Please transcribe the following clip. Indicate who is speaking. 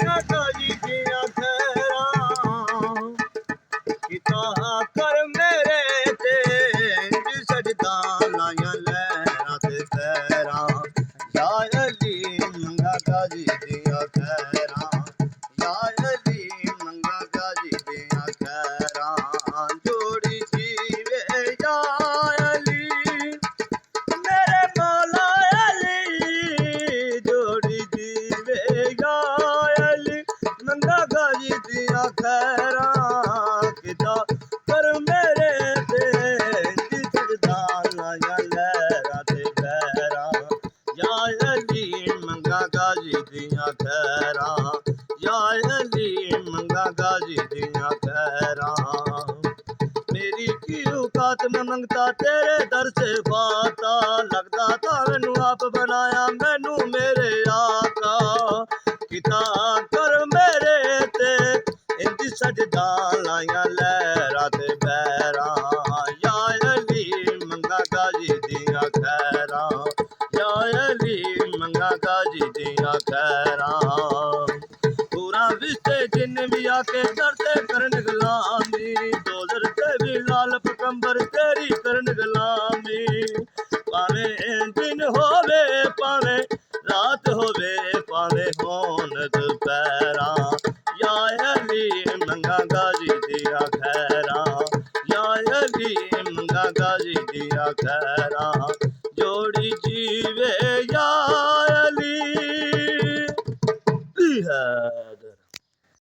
Speaker 1: गाजी दिया खैरां किता कर मेरे ते सजदा लाया लहरां ते पैरां या अली मंगा गाजी दिया खैरां या अली मंगा गाजी दिया खैरां जोड़ी जीवे या अली मेरे मौला अली जोड़ी जीवे या अली मंगा गाजी दिया खैरां किता कर मेरे ते सजदा लाया लहरां ते पैरां या अली मंगा गाजी दिया खैरां या अली मंगा गाजी दिया खैरां मेरी की औकात में मंगता तेरे दर से बाता लगदा था मैनू आप बनाया मैनू मेरे आका किता कर मेरे ते इंज सजदा लाया लहरां ते पैरां या अली मंगा गाजी दिया खैरां या अली मंगा गाजी दिया खैरां पूरा विस्ते जिन भी आके दरते करन गुलामी दोजर ते भी लाल पकंबर तेरी करन गुलामी पावे दिन होवे पावे रात होवे पावे होन दोपहरां या अली मंगा गाजी दिया खैरां या अली मंगा गाजी दिया खैरां